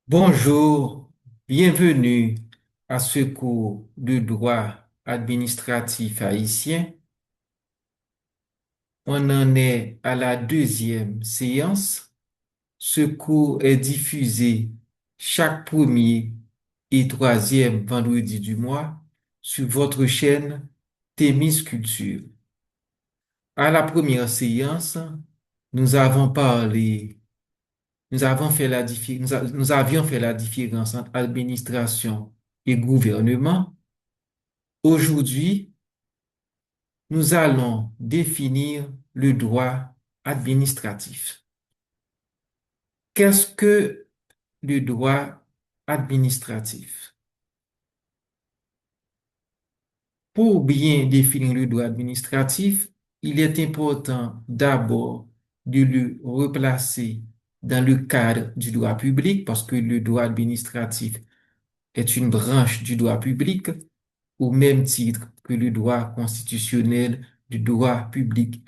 Bonjour, bienvenue à ce cours de droit administratif haïtien. On en est à la deuxième séance. Ce cours est diffusé chaque premier et troisième vendredi du mois sur votre chaîne Thémis Culture. À la première séance, nous avons parlé, nous avons fait nous avions fait la différence entre administration et gouvernement. Aujourd'hui, nous allons définir le droit administratif. Qu'est-ce que le droit administratif? Pour bien définir le droit administratif, il est important d'abord de le replacer dans le cadre du droit public parce que le droit administratif est une branche du droit public au même titre que le droit constitutionnel du droit public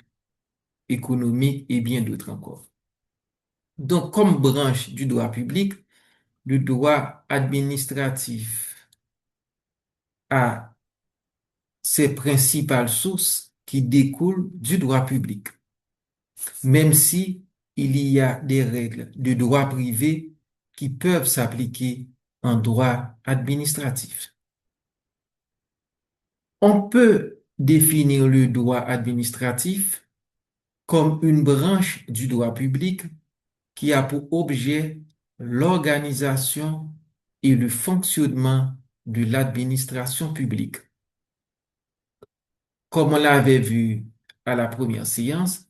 économique et bien d'autres encore. Donc, comme branche du droit public, le droit administratif a ses principales sources qui découlent du droit public, même si il y a des règles de droit privé qui peuvent s'appliquer en droit administratif. On peut définir le droit administratif comme une branche du droit public qui a pour objet l'organisation et le fonctionnement de l'administration publique. Comme on l'avait vu à la première séance,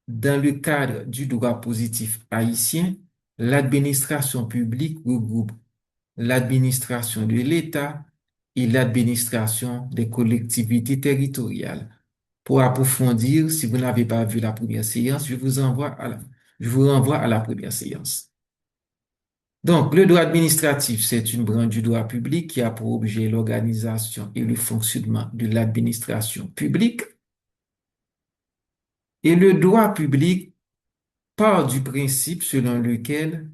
dans le cadre du droit positif haïtien, l'administration publique regroupe l'administration de l'État et l'administration des collectivités territoriales. Pour approfondir, si vous n'avez pas vu la première séance, je vous renvoie à la première séance. Donc, le droit administratif, c'est une branche du droit public qui a pour objet l'organisation et le fonctionnement de l'administration publique. Et le droit public part du principe selon lequel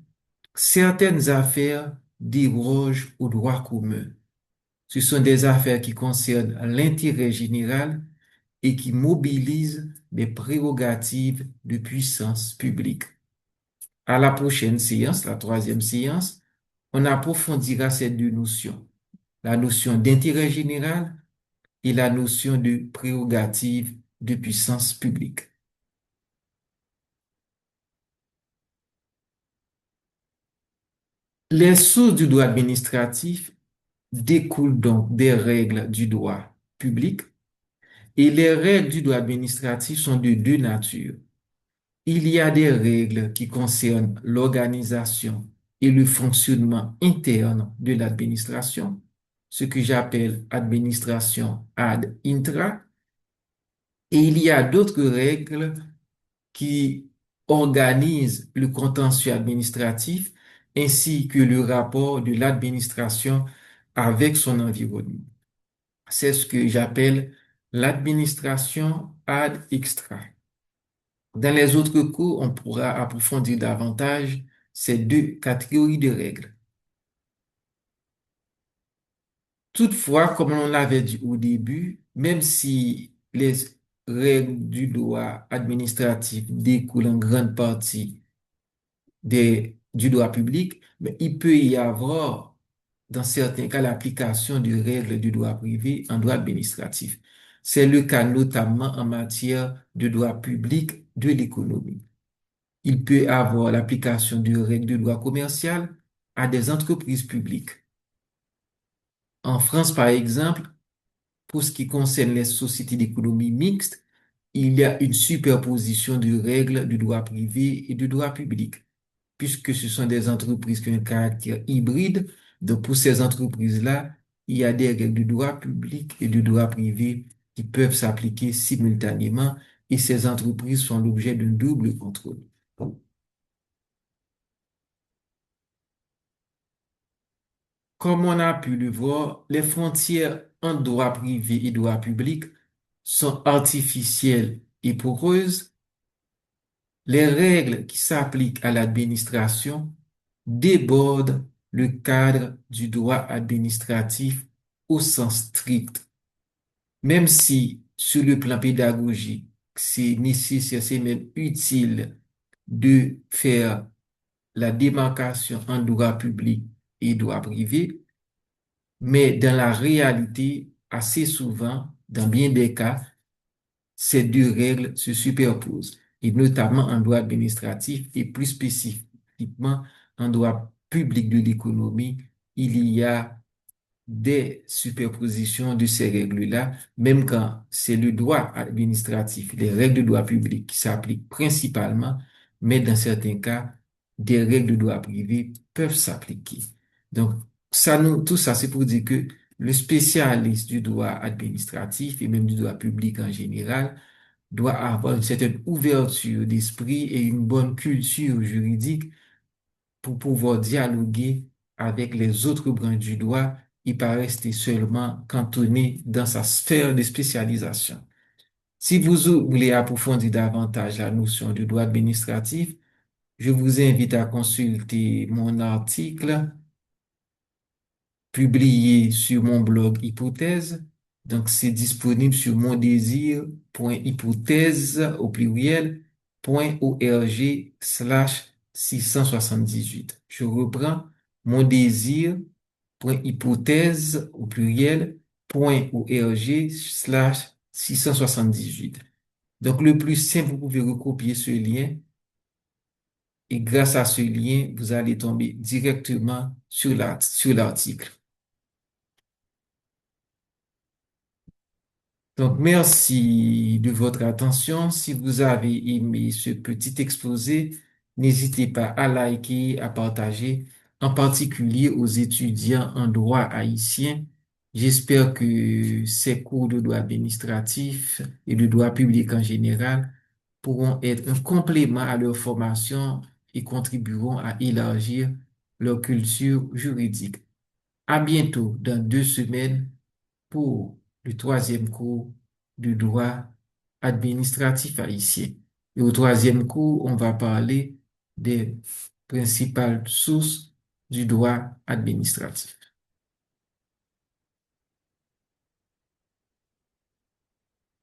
certaines affaires dérogent au droit commun. Ce sont des affaires qui concernent l'intérêt général et qui mobilisent des prérogatives de puissance publique. À la prochaine séance, la troisième séance, on approfondira ces deux notions, la notion d'intérêt général et la notion de prérogative de puissance publique. Les sources du droit administratif découlent donc des règles du droit public et les règles du droit administratif sont de deux natures. Il y a des règles qui concernent l'organisation et le fonctionnement interne de l'administration, ce que j'appelle administration ad intra, et il y a d'autres règles qui organisent le contentieux administratif ainsi que le rapport de l'administration avec son environnement. C'est ce que j'appelle l'administration ad extra. Dans les autres cours, on pourra approfondir davantage ces deux catégories de règles. Toutefois, comme on l'avait dit au début, même si les règles du droit administratif découlent en grande partie du droit public, mais il peut y avoir, dans certains cas, l'application de règles du droit privé en droit administratif. C'est le cas notamment en matière de droit public de l'économie. Il peut y avoir l'application de règles de droit commercial à des entreprises publiques. En France, par exemple, pour ce qui concerne les sociétés d'économie mixte, il y a une superposition de règles du droit privé et du droit public, puisque ce sont des entreprises qui ont un caractère hybride. Donc, pour ces entreprises-là, il y a des règles du droit public et du droit privé qui peuvent s'appliquer simultanément et ces entreprises sont l'objet d'un double contrôle. Comme on a pu le voir, les frontières entre droit privé et droit public sont artificielles et poreuses, les règles qui s'appliquent à l'administration débordent le cadre du droit administratif au sens strict. Même si, sur le plan pédagogique, c'est nécessaire, c'est même utile de faire la démarcation en droit public et droit privé, mais dans la réalité, assez souvent, dans bien des cas, ces deux règles se superposent, et notamment en droit administratif et plus spécifiquement en droit public de l'économie, il y a des superpositions de ces règles-là, même quand c'est le droit administratif, les règles de droit public qui s'appliquent principalement, mais dans certains cas, des règles de droit privé peuvent s'appliquer. Donc, tout ça, c'est pour dire que le spécialiste du droit administratif et même du droit public en général doit avoir une certaine ouverture d'esprit et une bonne culture juridique pour pouvoir dialoguer avec les autres branches du droit et pas rester seulement cantonné dans sa sphère de spécialisation. Si vous voulez approfondir davantage la notion du droit administratif, je vous invite à consulter mon article publié sur mon blog Hypothèse. Donc, c'est disponible sur mondésir.hypothèse au pluriel, .org/678. Je reprends mondésir.hypothèse au pluriel, .org/678. Donc, le plus simple, vous pouvez recopier ce lien et grâce à ce lien, vous allez tomber directement sur l'article. Donc, merci de votre attention. Si vous avez aimé ce petit exposé, n'hésitez pas à liker, à partager, en particulier aux étudiants en droit haïtien. J'espère que ces cours de droit administratif et de droit public en général pourront être un complément à leur formation et contribueront à élargir leur culture juridique. À bientôt dans 2 semaines pour le troisième cours du droit administratif haïtien. Et au troisième cours, on va parler des principales sources du droit administratif.